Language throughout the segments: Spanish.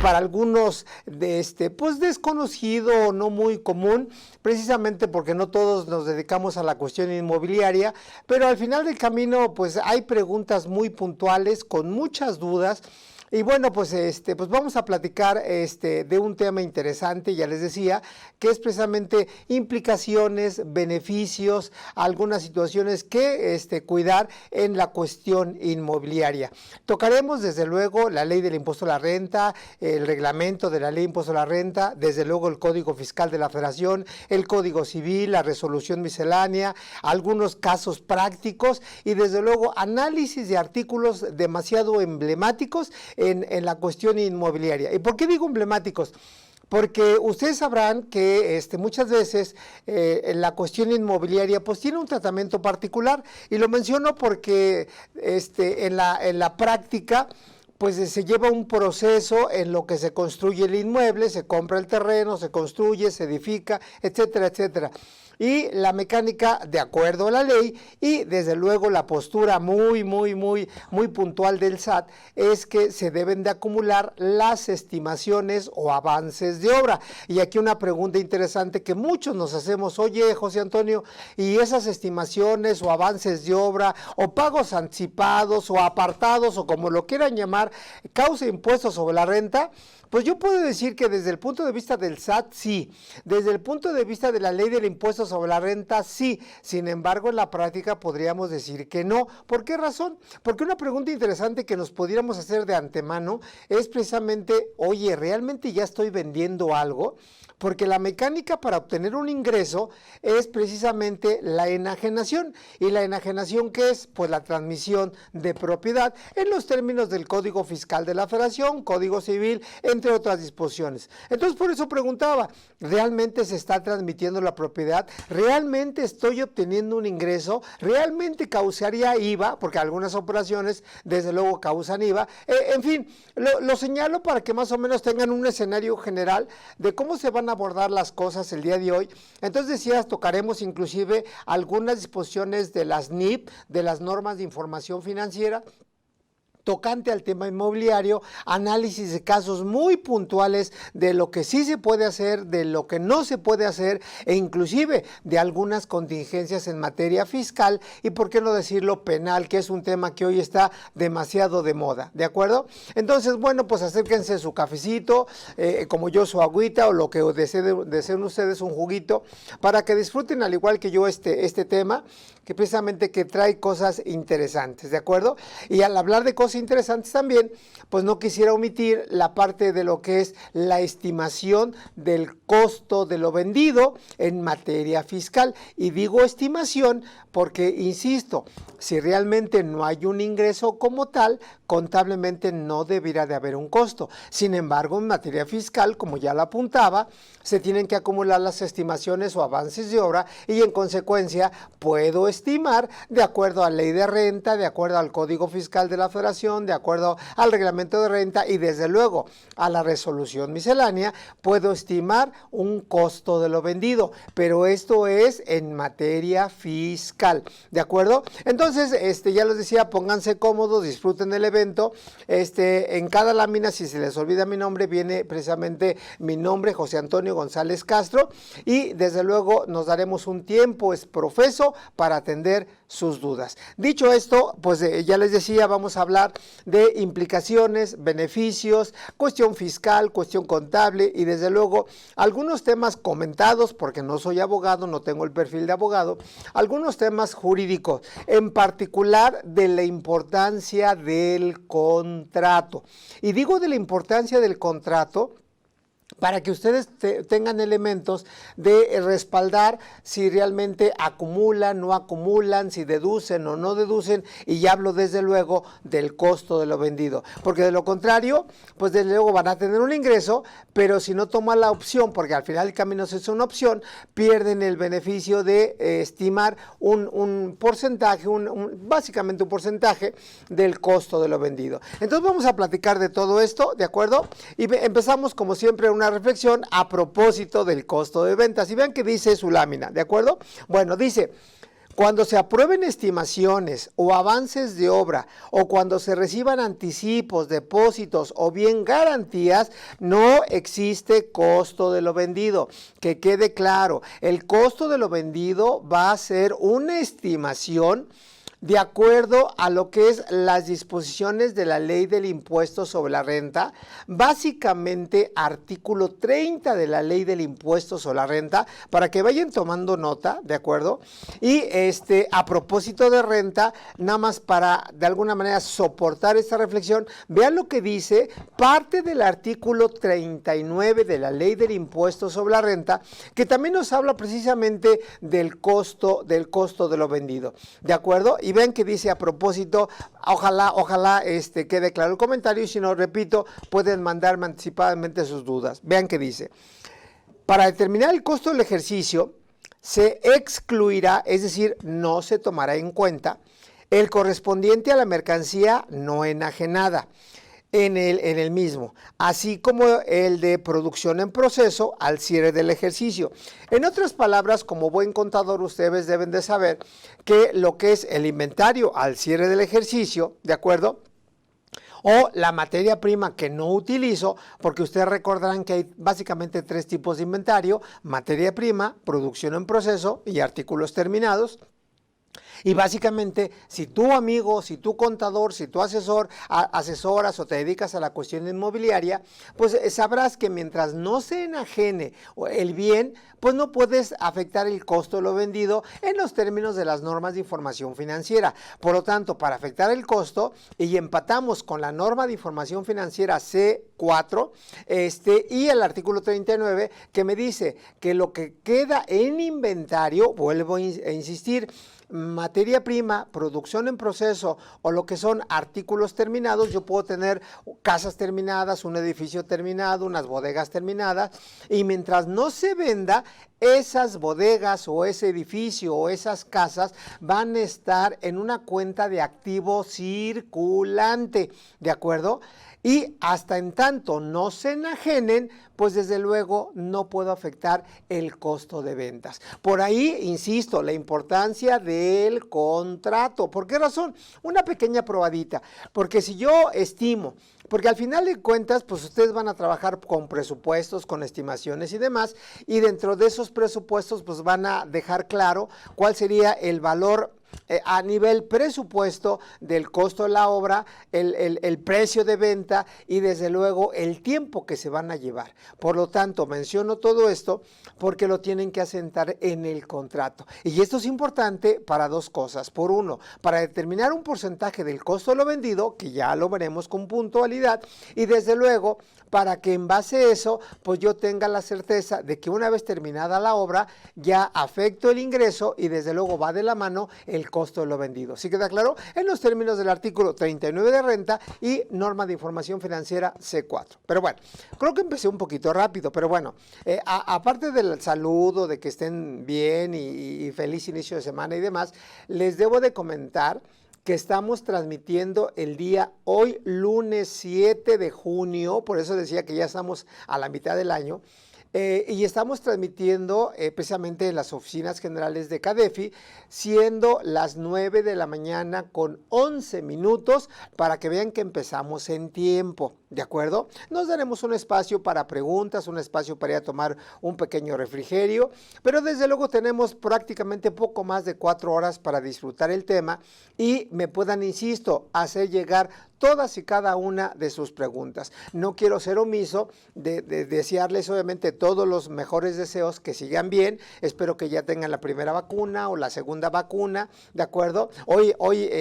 para algunos pues desconocido o no muy común, precisamente porque no todos nos dedicamos a la cuestión inmobiliaria, pero al final del camino pues hay preguntas muy puntuales con muchas dudas. Y bueno, pues pues vamos a platicar de un tema interesante, ya les decía, que es precisamente implicaciones, beneficios, algunas situaciones que cuidar en la cuestión inmobiliaria. Tocaremos desde luego la ley del impuesto a la renta, el reglamento de la ley de impuesto a la renta, desde luego el Código Fiscal de la Federación, el Código Civil, la resolución miscelánea, algunos casos prácticos y desde luego análisis de artículos demasiado emblemáticos en la cuestión inmobiliaria. ¿Y por qué digo emblemáticos? Porque ustedes sabrán que muchas veces en la cuestión inmobiliaria pues tiene un tratamiento particular, y lo menciono porque en la práctica pues se lleva un proceso en lo que se construye el inmueble, se compra el terreno, se construye, se edifica, etcétera, etcétera. Y la mecánica de acuerdo a la ley y desde luego la postura muy puntual del SAT es que se deben de acumular las estimaciones o avances de obra. Y aquí una pregunta interesante que muchos nos hacemos: oye, José Antonio, ¿y esas estimaciones o avances de obra o pagos anticipados o apartados o como lo quieran llamar, causa impuestos sobre la renta? Pues yo puedo decir que desde el punto de vista del SAT, sí. Desde el punto de vista de la ley del impuesto sobre la renta, sí. Sin embargo, en la práctica podríamos decir que no. ¿Por qué razón? Porque una pregunta interesante que nos pudiéramos hacer de antemano es precisamente: oye, ¿realmente ya estoy vendiendo algo? Porque la mecánica para obtener un ingreso es precisamente la enajenación. ¿Y la enajenación qué es? Pues la transmisión de propiedad en los términos del Código Fiscal de la Federación, Código Civil, entre otras disposiciones. Entonces, por eso preguntaba: ¿realmente se está transmitiendo la propiedad? ¿Realmente estoy obteniendo un ingreso? ¿Realmente causaría IVA? Porque algunas operaciones, desde luego, causan IVA. En fin, lo señalo para que más o menos tengan un escenario general de cómo se van a abordar las cosas el día de hoy. Entonces decías, tocaremos inclusive algunas disposiciones de las NIF, de las normas de información financiera, tocante al tema inmobiliario, análisis de casos muy puntuales de lo que sí se puede hacer, de lo que no se puede hacer, e inclusive de algunas contingencias en materia fiscal y, por qué no decirlo, penal, que es un tema que hoy está demasiado de moda, ¿de acuerdo? Entonces, bueno, pues acérquense su cafecito, como yo su agüita, o lo que deseen ustedes, un juguito, para que disfruten al igual que yo este tema, que precisamente que trae cosas interesantes, ¿de acuerdo? Y al hablar de cosas interesantes también, pues no quisiera omitir la parte de lo que es la estimación del costo de lo vendido en materia fiscal. Y digo estimación porque, insisto, si realmente no hay un ingreso como tal, contablemente no debería de haber un costo. Sin embargo, en materia fiscal, como ya lo apuntaba, se tienen que acumular las estimaciones o avances de obra y, en consecuencia, puedo estimar de acuerdo a la ley de renta, de acuerdo al Código Fiscal de la Federación, de acuerdo al reglamento de renta y, desde luego, a la resolución miscelánea, puedo estimar un costo de lo vendido. Pero esto es en materia fiscal, ¿de acuerdo? Entonces, ya les decía, pónganse cómodos, disfruten el evento. En cada lámina, si se les olvida mi nombre, viene precisamente mi nombre, José Antonio González Castro, y desde luego nos daremos un tiempo profeso para atender sus dudas. Dicho esto, pues ya les decía, vamos a hablar de implicaciones, beneficios, cuestión fiscal, cuestión contable y desde luego algunos temas comentados, porque no soy abogado, no tengo el perfil de abogado, algunos temas jurídicos, en particular de la importancia del contrato. Y digo de la importancia del contrato para que ustedes tengan elementos de respaldar si realmente acumulan, no acumulan, si deducen o no deducen, y ya hablo desde luego del costo de lo vendido, porque de lo contrario, pues desde luego van a tener un ingreso, pero si no toman la opción, porque al final el camino es una opción, pierden el beneficio de estimar un porcentaje, básicamente un porcentaje del costo de lo vendido. Entonces vamos a platicar de todo esto, ¿de acuerdo? Y empezamos como siempre una reflexión a propósito del costo de ventas. Y vean que dice su lámina, ¿de acuerdo? Bueno, dice: Cuando se aprueben estimaciones o avances de obra o cuando se reciban anticipos, depósitos o bien garantías, no existe costo de lo vendido. Que quede claro, el costo de lo vendido va a ser una estimación de acuerdo a lo que es las disposiciones de la ley del impuesto sobre la renta, básicamente artículo 30 de la ley del impuesto sobre la renta, para que vayan tomando nota, ¿de acuerdo? Y a propósito de renta, nada más para de alguna manera soportar esta reflexión, vean lo que dice parte del artículo 39 de la ley del impuesto sobre la renta, que también nos habla precisamente del costo de lo vendido, ¿de acuerdo? Y ven que dice a propósito, ojalá quede claro el comentario, y si no, repito, pueden mandarme anticipadamente sus dudas. Vean que dice, para determinar el costo del ejercicio, se excluirá, es decir, no se tomará en cuenta, el correspondiente a la mercancía no enajenada en el mismo, así como el de producción en proceso al cierre del ejercicio. En otras palabras, como buen contador, ustedes deben de saber que lo que es el inventario al cierre del ejercicio, ¿de acuerdo?, o la materia prima que no utilizo, porque ustedes recordarán que hay básicamente 3 tipos de inventario: materia prima, producción en proceso y artículos terminados. Y básicamente, si tú amigo, si tú contador, si tú asesoras o te dedicas a la cuestión inmobiliaria, pues sabrás que mientras no se enajene el bien, pues no puedes afectar el costo de lo vendido en los términos de las normas de información financiera. Por lo tanto, para afectar el costo, y empatamos con la norma de información financiera C4, y el artículo 39, que me dice que lo que queda en inventario, vuelvo a insistir, materia prima, producción en proceso o lo que son artículos terminados, yo puedo tener casas terminadas, un edificio terminado, unas bodegas terminadas, y mientras no se venda, esas bodegas o ese edificio o esas casas van a estar en una cuenta de activo circulante, ¿de acuerdo? Y hasta en tanto no se enajenen, pues desde luego no puedo afectar el costo de ventas. Por ahí, insisto, la importancia del contrato. ¿Por qué razón? Una pequeña probadita. Porque si yo estimo, porque al final de cuentas, pues ustedes van a trabajar con presupuestos, con estimaciones y demás, y dentro de esos presupuestos, pues van a dejar claro cuál sería el valor a nivel presupuesto del costo de la obra, el precio de venta y desde luego el tiempo que se van a llevar. Por lo tanto, menciono todo esto porque lo tienen que asentar en el contrato. Y esto es importante para 2 cosas. Por uno, para determinar un porcentaje del costo de lo vendido, que ya lo veremos con puntualidad, y desde luego para que en base a eso, pues yo tenga la certeza de que una vez terminada la obra, ya afecto el ingreso y desde luego va de la mano el costo de lo vendido. ¿Sí queda claro? En los términos del artículo 39 de renta y norma de información financiera C4. Pero bueno, creo que empecé un poquito rápido, pero bueno, aparte del saludo, de que estén bien y feliz inicio de semana y demás, les debo de comentar que estamos transmitiendo el día hoy, lunes 7 de junio, por eso decía que ya estamos a la mitad del año, y estamos transmitiendo precisamente en las oficinas generales de CADEFI, siendo las 9 de la mañana con 11 minutos, para que vean que empezamos en tiempo, ¿de acuerdo? Nos daremos un espacio para preguntas, un espacio para ir a tomar un pequeño refrigerio, pero desde luego tenemos prácticamente poco más de 4 horas para disfrutar el tema y me puedan, insisto, hacer llegar todas y cada una de sus preguntas. No quiero ser omiso de desearles obviamente todos los mejores deseos, que sigan bien, espero que ya tengan la primera vacuna o la segunda vacuna, ¿de acuerdo? Hoy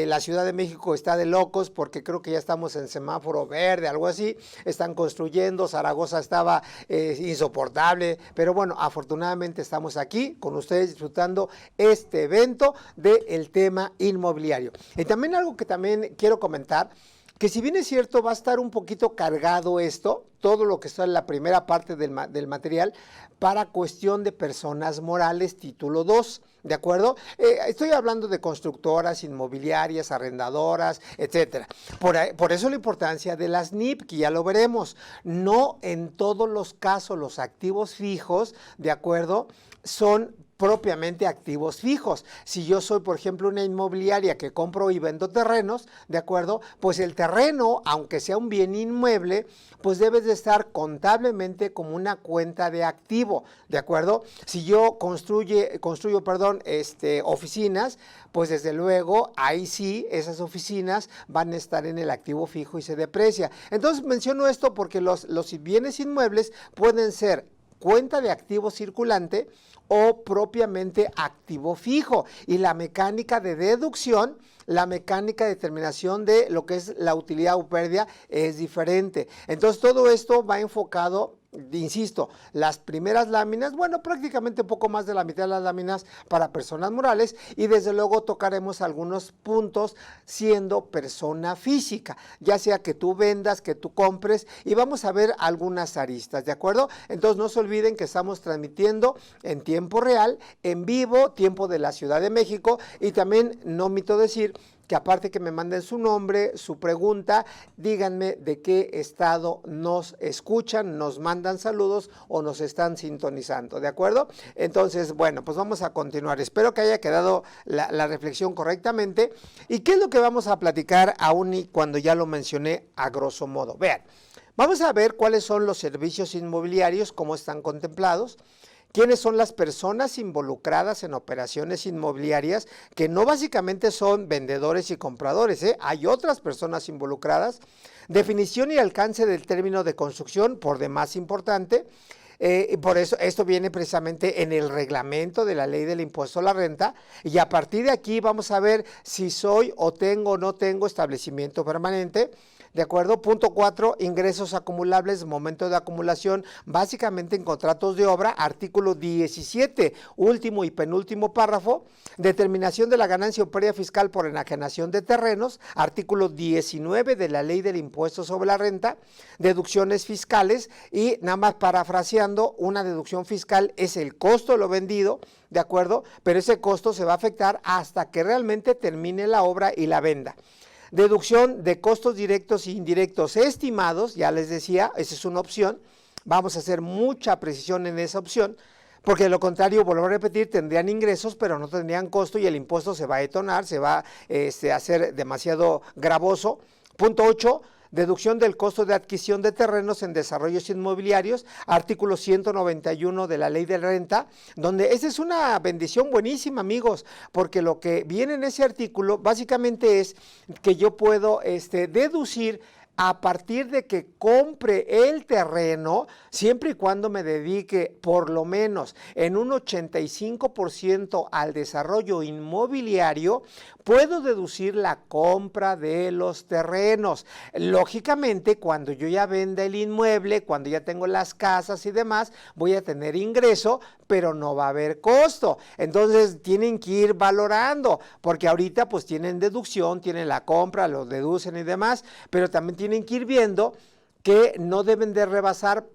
la Ciudad de México está de locos porque creo que ya estamos en semáforo verde, algo así, están construyendo, Zaragoza estaba insoportable, pero bueno, afortunadamente estamos aquí con ustedes disfrutando este evento del tema inmobiliario. Y también algo que también quiero comentar, que si bien es cierto va a estar un poquito cargado esto, todo lo que está en la primera parte del material, para cuestión de personas morales, título 2, ¿de acuerdo? Estoy hablando de constructoras, inmobiliarias, arrendadoras, etcétera. Por eso la importancia de las NIP, que ya lo veremos. No en todos los casos los activos fijos, ¿de acuerdo?, son propiamente activos fijos. Si yo soy, por ejemplo, una inmobiliaria que compro y vendo terrenos, ¿de acuerdo? Pues el terreno, aunque sea un bien inmueble, pues debe de estar contablemente como una cuenta de activo, ¿de acuerdo? Si yo construyo, oficinas, pues desde luego ahí sí esas oficinas van a estar en el activo fijo y se deprecia. Entonces menciono esto porque los bienes inmuebles pueden ser cuenta de activo circulante o propiamente activo fijo, y la mecánica de deducción, la mecánica de determinación de lo que es la utilidad o pérdida es diferente. Entonces todo esto va enfocado, insisto, las primeras láminas, bueno, prácticamente un poco más de la mitad de las láminas para personas morales, y desde luego tocaremos algunos puntos siendo persona física, ya sea que tú vendas, que tú compres, y vamos a ver algunas aristas, ¿de acuerdo? Entonces no se olviden que estamos transmitiendo en tiempo real, en vivo, tiempo de la Ciudad de México, y también no omito decir que aparte que me manden su nombre, su pregunta, díganme de qué estado nos escuchan, nos mandan saludos o nos están sintonizando, ¿de acuerdo? Entonces, bueno, pues vamos a continuar. Espero que haya quedado la reflexión correctamente. ¿Y qué es lo que vamos a platicar aún y cuando ya lo mencioné a grosso modo? Vean, vamos a ver cuáles son los servicios inmobiliarios, cómo están contemplados. ¿Quiénes son las personas involucradas en operaciones inmobiliarias? Que no básicamente son vendedores y compradores, hay otras personas involucradas. Definición y alcance del término de construcción, por demás importante. Por eso esto viene precisamente en el reglamento de la ley del impuesto a la renta, y a partir de aquí vamos a ver si soy o tengo o no tengo establecimiento permanente. ¿De acuerdo? Punto 4, ingresos acumulables, momento de acumulación, básicamente en contratos de obra. Artículo 17, último y penúltimo párrafo, determinación de la ganancia o pérdida fiscal por enajenación de terrenos. Artículo 19 de la ley del impuesto sobre la renta, deducciones fiscales, y nada más parafraseando, una deducción fiscal es el costo de lo vendido, ¿de acuerdo? Pero ese costo se va a afectar hasta que realmente termine la obra y la venda. Deducción de costos directos e indirectos estimados, ya les decía, esa es una opción. Vamos a hacer mucha precisión en esa opción, porque de lo contrario, vuelvo a repetir, tendrían ingresos, pero no tendrían costo y el impuesto se va a detonar, se va a hacer demasiado gravoso. Punto 8. Deducción del costo de adquisición de terrenos en desarrollos inmobiliarios, artículo 191 de la ley de renta, donde esa es una bendición buenísima, amigos, porque lo que viene en ese artículo básicamente es que yo puedo deducir a partir de que compre el terreno, siempre y cuando me dedique por lo menos en un 85% al desarrollo inmobiliario, puedo deducir la compra de los terrenos. Lógicamente, cuando yo ya venda el inmueble, cuando ya tengo las casas y demás, voy a tener ingreso, pero no va a haber costo. Entonces tienen que ir valorando, porque ahorita pues tienen deducción, tienen la compra, lo deducen y demás, pero también tienen que ir viendo que no deben de rebasar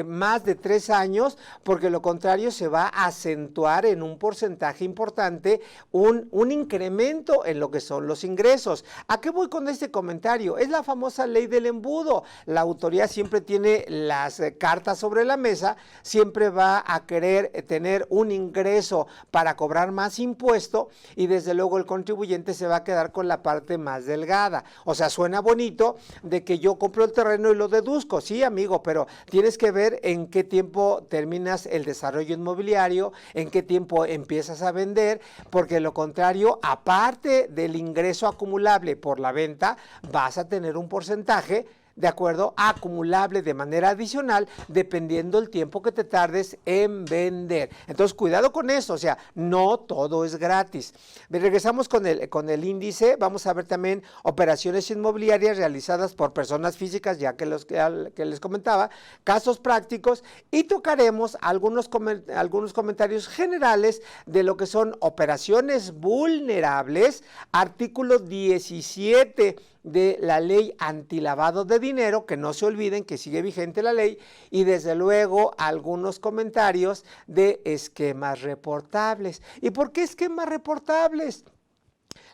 más de 3 años, porque lo contrario se va a acentuar en un porcentaje importante un incremento en lo que son los ingresos. ¿A qué voy con este comentario? Es la famosa ley del embudo. La autoridad siempre tiene las cartas sobre la mesa, siempre va a querer tener un ingreso para cobrar más impuesto, y desde luego el contribuyente se va a quedar con la parte más delgada. O sea, suena bonito de que yo compro el terreno y lo deduzco, sí, amigo, pero tienes que ver en qué tiempo terminas el desarrollo inmobiliario, en qué tiempo empiezas a vender, porque lo contrario, aparte del ingreso acumulable por la venta, vas a tener un porcentaje, de acuerdo, acumulable de manera adicional, dependiendo el tiempo que te tardes en vender. Entonces, cuidado con eso, o sea, no todo es gratis. Regresamos con el índice. Vamos a ver también operaciones inmobiliarias realizadas por personas físicas, ya que les comentaba, casos prácticos, y tocaremos algunos comentarios generales de lo que son operaciones vulnerables, artículo 17 de la ley antilavado de dinero, que no se olviden que sigue vigente la ley, y desde luego algunos comentarios de esquemas reportables. ¿Y por qué esquemas reportables?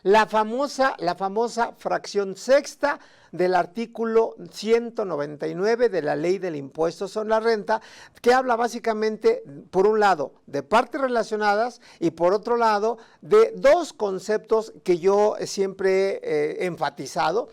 la famosa fracción sexta del artículo 199 de la Ley del Impuesto sobre la Renta, que habla básicamente, por un lado, de partes relacionadas y por otro lado, de dos conceptos que yo siempre he enfatizado.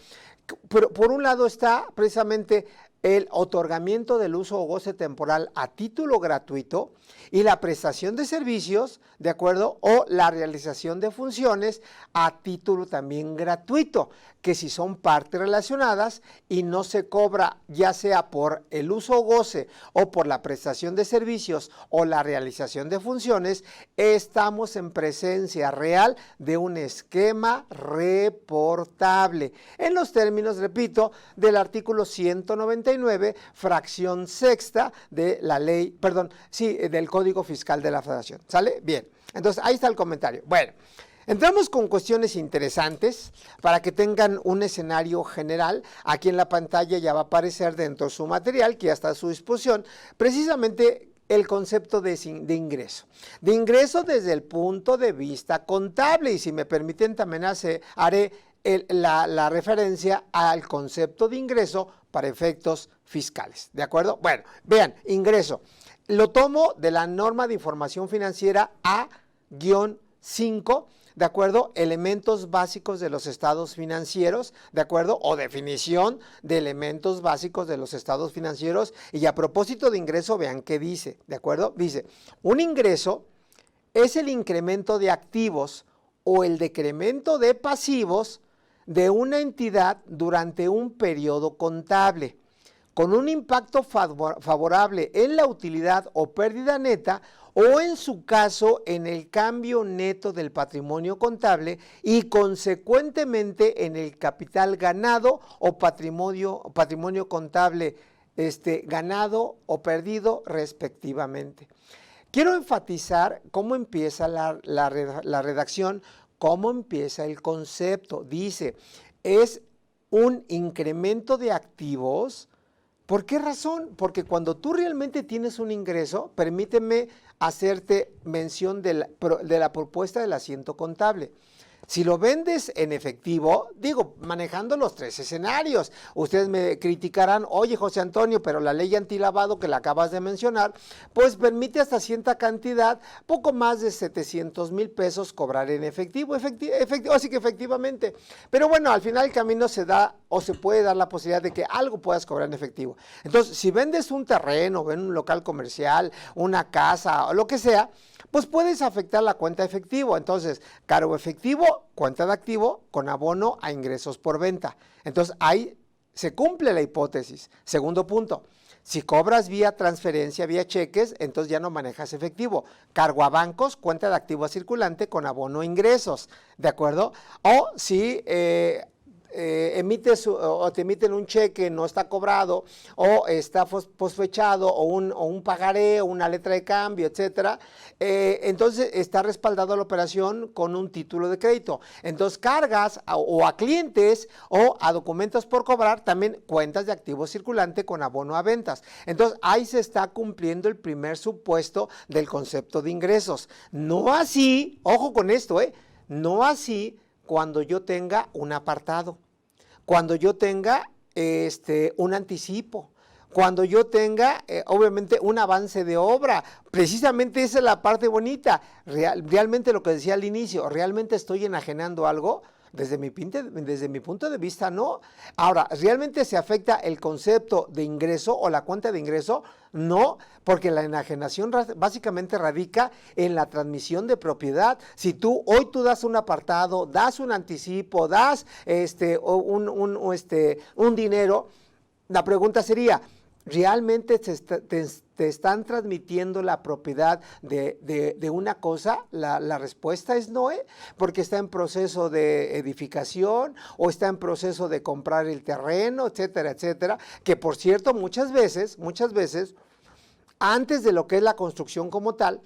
Pero por un lado está precisamente el otorgamiento del uso o goce temporal a título gratuito y la prestación de servicios, ¿de acuerdo? O la realización de funciones a título también gratuito, que si son partes relacionadas y no se cobra ya sea por el uso o goce o por la prestación de servicios o la realización de funciones, estamos en presencia real de un esquema reportable. En los términos, repito, del artículo 199, fracción sexta de la ley, del Código Fiscal de la Federación. ¿Sale? Bien. Entonces, ahí está el comentario. Bueno. Entramos con cuestiones interesantes para que tengan un escenario general. Aquí en la pantalla ya va a aparecer dentro de su material, que ya está a su disposición, precisamente el concepto de ingreso. De ingreso desde el punto de vista contable, y si me permiten también haré la referencia al concepto de ingreso para efectos fiscales. ¿De acuerdo? Bueno, vean, ingreso. Lo tomo de la norma de información financiera A-5, ¿de acuerdo? Elementos básicos de los estados financieros, ¿de acuerdo? O definición de elementos básicos de los estados financieros. Y a propósito de ingreso, vean qué dice, ¿de acuerdo? Dice, un ingreso es el incremento de activos o el decremento de pasivos de una entidad durante un periodo contable, con un impacto favorable en la utilidad o pérdida neta, o en su caso en el cambio neto del patrimonio contable y consecuentemente en el capital ganado o patrimonio contable ganado o perdido respectivamente. Quiero enfatizar cómo empieza la redacción, cómo empieza el concepto. Dice, es un incremento de activos. ¿Por qué razón? Porque cuando tú realmente tienes un ingreso, permíteme hacerte mención de la propuesta del asiento contable. Si lo vendes en efectivo, digo, manejando los tres escenarios, ustedes me criticarán, oye José Antonio, pero la ley antilavado que la acabas de mencionar, pues permite hasta cierta cantidad, poco más de 700,000 pesos cobrar en efectivo, así que efectivamente. Pero bueno, al final el camino se da o se puede dar la posibilidad de que algo puedas cobrar en efectivo. Entonces, si vendes un terreno, un local comercial, una casa o lo que sea, pues puedes afectar la cuenta de efectivo. Entonces, cargo efectivo, cuenta de activo con abono a ingresos por venta. Entonces, ahí se cumple la hipótesis. Segundo punto, si cobras vía transferencia, vía cheques, entonces ya no manejas efectivo. Cargo a bancos, cuenta de activo circulante con abono a ingresos, ¿de acuerdo? O si emites o te emiten un cheque, no está cobrado, o está posfechado, o un pagaré, o una letra de cambio, etcétera, entonces está respaldado la operación con un título de crédito. Entonces cargas o a clientes o a documentos por cobrar también cuentas de activo circulante con abono a ventas. Entonces ahí se está cumpliendo el primer supuesto del concepto de ingresos. No así, ojo con esto, no así cuando yo tenga un apartado, cuando yo tenga un anticipo, cuando yo tenga obviamente un avance de obra. Precisamente esa es la parte bonita. Realmente lo que decía al inicio, ¿realmente estoy enajenando algo? Desde mi punto de vista, no. Ahora, ¿realmente se afecta el concepto de ingreso o la cuenta de ingreso? No, porque la enajenación básicamente radica en la transmisión de propiedad. Si hoy tú das un apartado, das un anticipo, das un dinero, la pregunta sería, ¿realmente te están transmitiendo la propiedad de una cosa? La respuesta es no, porque está en proceso de edificación o está en proceso de comprar el terreno, etcétera, etcétera, que por cierto muchas veces, antes de lo que es la construcción como tal,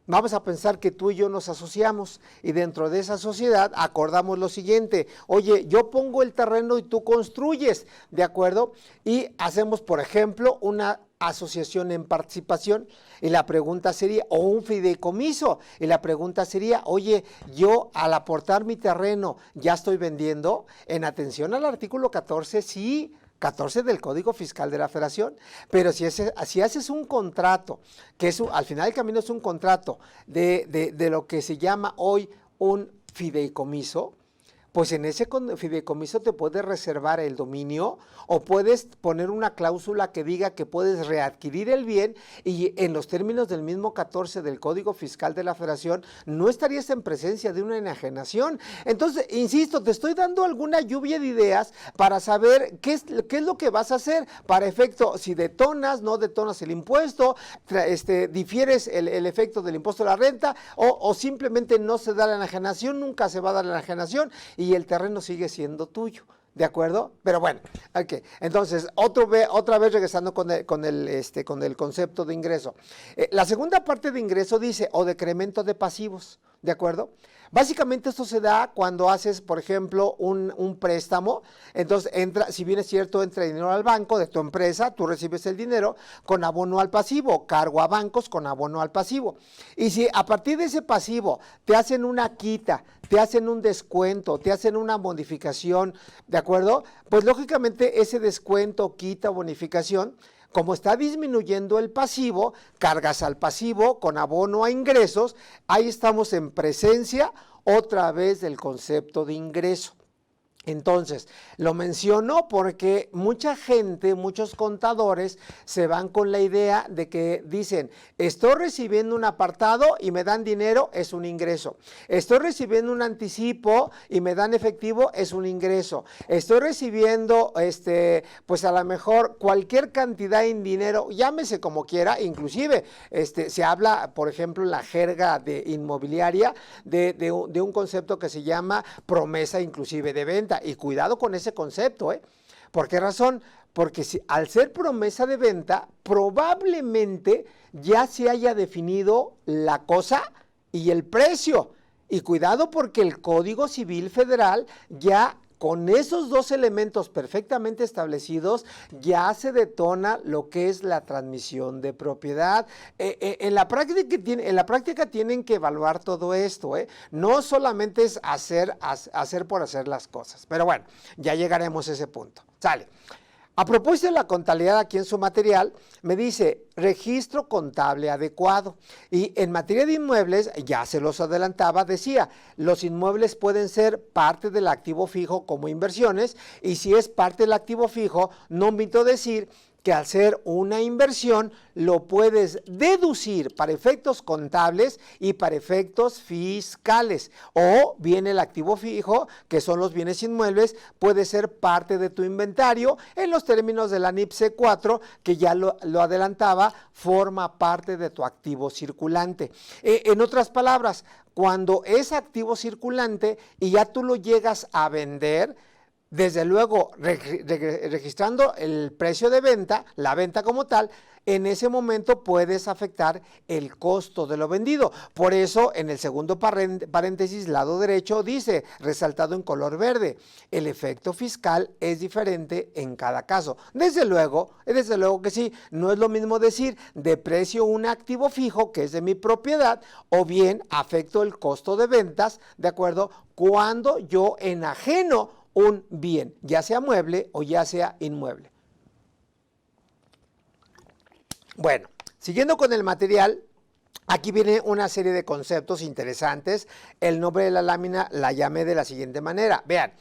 vamos a pensar que tú y yo nos asociamos y dentro de esa sociedad acordamos lo siguiente, oye, yo pongo el terreno y tú construyes, ¿de acuerdo? Y hacemos, por ejemplo, una asociación en participación, y la pregunta sería, o un fideicomiso, y la pregunta sería, oye, yo al aportar mi terreno ya estoy vendiendo. En atención al artículo 14, sí, 14 del Código Fiscal de la Federación, pero si haces un contrato, que es al final del camino es un contrato de lo que se llama hoy un fideicomiso, pues en ese fideicomiso te puedes reservar el dominio o puedes poner una cláusula que diga que puedes readquirir el bien, y en los términos del mismo 14 del Código Fiscal de la Federación no estarías en presencia de una enajenación. Entonces, insisto, te estoy dando alguna lluvia de ideas para saber qué es lo que vas a hacer para efecto, si detonas, no detonas el impuesto, difieres el efecto del impuesto a la renta, o simplemente no se da la enajenación, nunca se va a dar la enajenación y el terreno sigue siendo tuyo. ¿De acuerdo? Pero bueno, ok. Entonces, otra vez regresando con el concepto de ingreso. La segunda parte de ingreso dice, o decremento de pasivos, ¿de acuerdo? Básicamente esto se da cuando haces, por ejemplo, un préstamo. Entonces, si bien es cierto, entra dinero al banco de tu empresa, tú recibes el dinero con abono al pasivo, cargo a bancos con abono al pasivo. Y si a partir de ese pasivo te hacen una quita, te hacen un descuento, te hacen una bonificación, ¿de acuerdo? Pues lógicamente ese descuento, quita, bonificación, como está disminuyendo el pasivo, cargas al pasivo con abono a ingresos. Ahí estamos en presencia otra vez del concepto de ingreso. Entonces, lo menciono porque mucha gente, muchos contadores se van con la idea de que dicen, estoy recibiendo un apartado y me dan dinero, es un ingreso. Estoy recibiendo un anticipo y me dan efectivo, es un ingreso. Estoy recibiendo, pues a lo mejor cualquier cantidad en dinero, llámese como quiera, inclusive se habla, por ejemplo, en la jerga de inmobiliaria de un concepto que se llama promesa inclusive de venta. Y cuidado con ese concepto, ¿eh? ¿Por qué razón? Porque al ser promesa de venta, probablemente ya se haya definido la cosa y el precio. Y cuidado porque el Código Civil Federal ya, con esos dos elementos perfectamente establecidos, ya se detona lo que es la transmisión de propiedad. En la práctica tienen que evaluar todo esto, ¿eh? No solamente es hacer por hacer las cosas. Pero bueno, ya llegaremos a ese punto. Sale. A propósito de la contabilidad, aquí en su material, me dice registro contable adecuado. Y en materia de inmuebles, ya se los adelantaba, decía, los inmuebles pueden ser parte del activo fijo como inversiones, y si es parte del activo fijo, no omito decir que al ser una inversión lo puedes deducir para efectos contables y para efectos fiscales. O bien el activo fijo, que son los bienes inmuebles, puede ser parte de tu inventario en los términos de la NIP C4, que ya lo adelantaba, forma parte de tu activo circulante. En otras palabras, cuando es activo circulante y ya tú lo llegas a vender, desde luego, registrando el precio de venta, la venta como tal, en ese momento puedes afectar el costo de lo vendido. Por eso, en el segundo paréntesis, lado derecho, dice, resaltado en color verde, el efecto fiscal es diferente en cada caso. Desde luego que sí, no es lo mismo decir deprecio un activo fijo que es de mi propiedad, o bien afecto el costo de ventas, ¿de acuerdo? Cuando yo enajeno un bien, ya sea mueble o ya sea inmueble. Bueno, siguiendo con el material, aquí viene una serie de conceptos interesantes. El nombre de la lámina la llamé de la siguiente manera. Vean,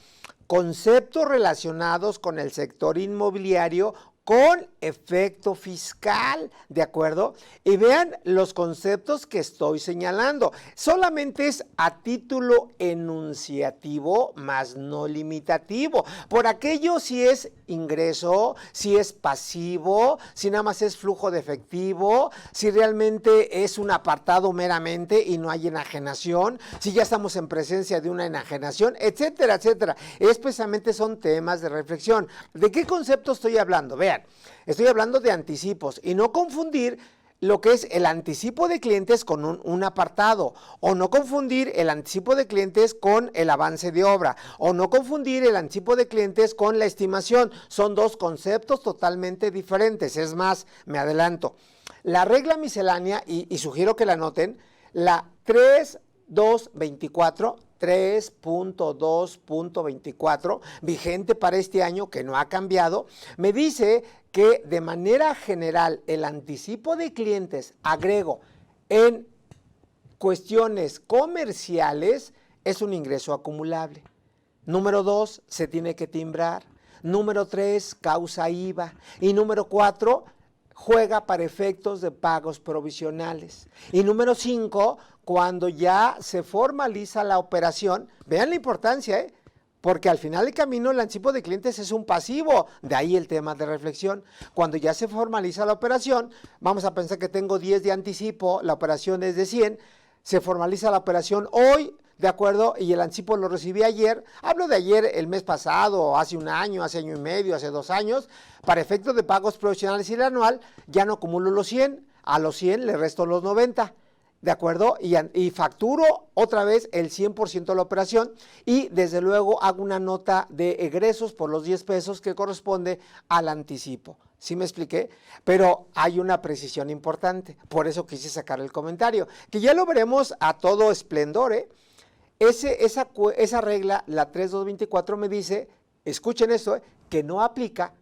conceptos relacionados con el sector inmobiliario con efecto fiscal, ¿de acuerdo? Y vean los conceptos que estoy señalando. Solamente es a título enunciativo, más no limitativo. Por aquello si es ingreso, si es pasivo, si nada más es flujo de efectivo, si realmente es un apartado meramente y no hay enajenación, si ya estamos en presencia de una enajenación, etcétera, etcétera. Especialmente son temas de reflexión. ¿De qué concepto estoy hablando? Vean. Estoy hablando de anticipos y no confundir lo que es el anticipo de clientes con un apartado, o no confundir el anticipo de clientes con el avance de obra, o no confundir el anticipo de clientes con la estimación. Son dos conceptos totalmente diferentes. Es más, me adelanto. La regla miscelánea, y sugiero que la anoten, la 3224, 3.2.24, vigente para este año, que no ha cambiado, me dice que de manera general el anticipo de clientes, agrego, en cuestiones comerciales es un ingreso acumulable. Número 2, se tiene que timbrar. Número 3, causa IVA. Y número 4, juega para efectos de pagos provisionales. Y número 5, cuando ya se formaliza la operación, vean la importancia, porque al final del camino el anticipo de clientes es un pasivo, de ahí el tema de reflexión. Cuando ya se formaliza la operación, vamos a pensar que tengo 10 de anticipo, la operación es de 100, se formaliza la operación hoy, ¿de acuerdo? Y el anticipo lo recibí ayer. Hablo de ayer, el mes pasado, hace un año, hace año y medio, hace 2 años. Para efectos de pagos profesionales y el anual, ya no acumulo los 100. A los 100 le resto los 90. ¿De acuerdo? Y facturo otra vez el 100% de la operación y desde luego hago una nota de egresos por los 10 pesos que corresponde al anticipo. ¿Sí me expliqué? Pero hay una precisión importante, por eso quise sacar el comentario, que ya lo veremos a todo esplendor, Esa regla, la 3224, me dice, escuchen esto, que no aplica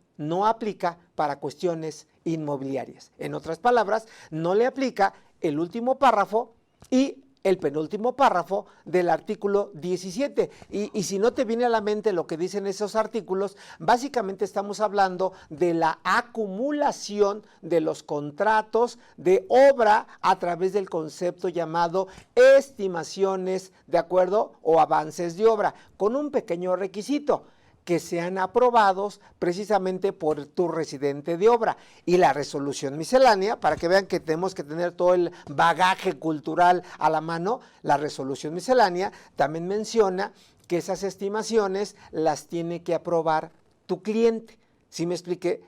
para cuestiones inmobiliarias. En otras palabras, no le aplica el último párrafo y el penúltimo párrafo del artículo 17. Y si no te viene a la mente lo que dicen esos artículos, básicamente estamos hablando de la acumulación de los contratos de obra a través del concepto llamado estimaciones, ¿de acuerdo? O avances de obra, con un pequeño requisito: que sean aprobados precisamente por tu residente de obra. Y la resolución miscelánea, para que vean que tenemos que tener todo el bagaje cultural a la mano, la resolución miscelánea también menciona que esas estimaciones las tiene que aprobar tu cliente. ¿Sí me expliqué?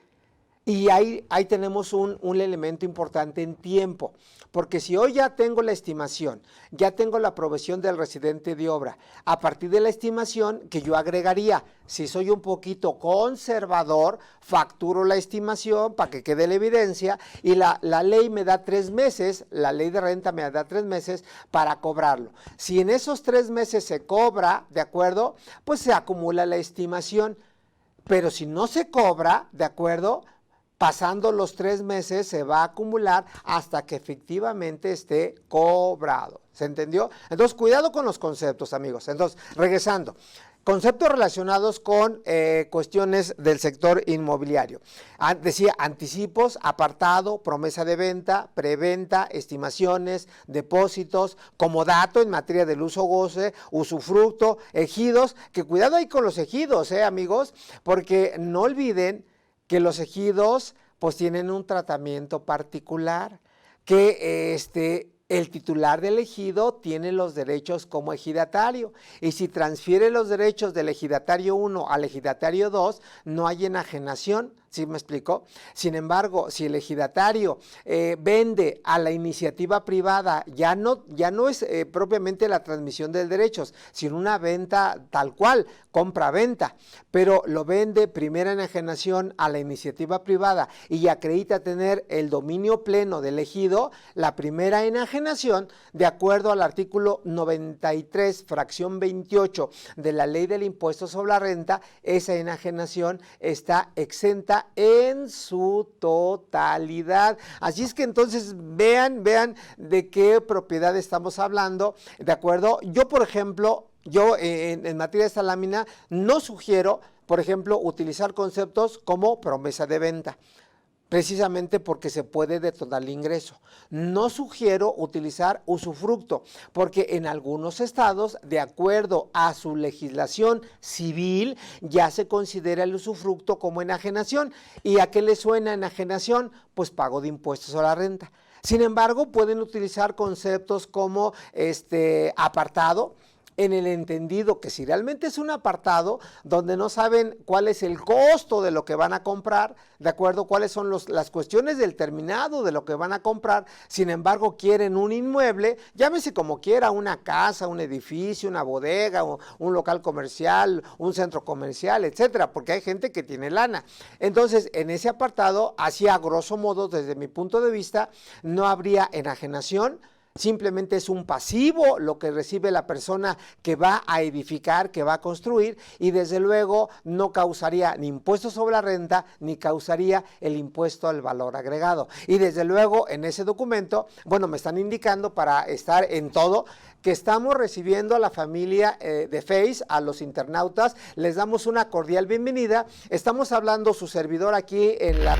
Y ahí tenemos un elemento importante en tiempo, porque si hoy ya tengo la estimación, ya tengo la aprobación del residente de obra, a partir de la estimación que yo agregaría, si soy un poquito conservador, facturo la estimación para que quede la evidencia y la ley me da 3 meses, la ley de renta me da 3 meses para cobrarlo. Si en esos 3 meses se cobra, ¿de acuerdo? Pues se acumula la estimación, pero si no se cobra, ¿de acuerdo?, pasando los 3 meses se va a acumular hasta que efectivamente esté cobrado. ¿Se entendió? Entonces, cuidado con los conceptos, amigos. Entonces, regresando. Conceptos relacionados con cuestiones del sector inmobiliario. Decía anticipos, apartado, promesa de venta, preventa, estimaciones, depósitos, comodato en materia del uso-goce, usufructo, ejidos. Que cuidado ahí con los ejidos, amigos, porque no olviden que los ejidos pues tienen un tratamiento particular, que el titular del ejido tiene los derechos como ejidatario, y si transfiere los derechos del ejidatario 1 al ejidatario 2, no hay enajenación. ¿Sí me explicó? Sin embargo, si el ejidatario vende a la iniciativa privada, ya no es propiamente la transmisión de derechos, sino una venta tal cual, compra-venta, pero lo vende primera enajenación a la iniciativa privada y acredita tener el dominio pleno del ejido, la primera enajenación, de acuerdo al artículo 93, fracción 28 de la Ley del Impuesto sobre la Renta, esa enajenación está exenta en su totalidad. Así es que entonces vean de qué propiedad estamos hablando, ¿de acuerdo? Yo, por ejemplo, en materia de esta lámina no sugiero, por ejemplo, utilizar conceptos como promesa de venta, precisamente porque se puede detonar el ingreso. No sugiero utilizar usufructo, porque en algunos estados, de acuerdo a su legislación civil, ya se considera el usufructo como enajenación. ¿Y a qué le suena enajenación? Pues pago de impuestos a la renta. Sin embargo, pueden utilizar conceptos como apartado, en el entendido que si realmente es un apartado donde no saben cuál es el costo de lo que van a comprar, de acuerdo, cuáles son las cuestiones del terminado de lo que van a comprar, sin embargo quieren un inmueble, llámese como quiera, una casa, un edificio, una bodega, un local comercial, un centro comercial, etcétera, porque hay gente que tiene lana. Entonces, en ese apartado, así a grosso modo, desde mi punto de vista, no habría enajenación. Simplemente es un pasivo lo que recibe la persona que va a edificar, que va a construir, y desde luego no causaría ni impuesto sobre la renta, ni causaría el impuesto al valor agregado. Y desde luego en ese documento, bueno, me están indicando para estar en todo, que estamos recibiendo a la familia de Face, a los internautas, les damos una cordial bienvenida. Estamos hablando su servidor aquí en la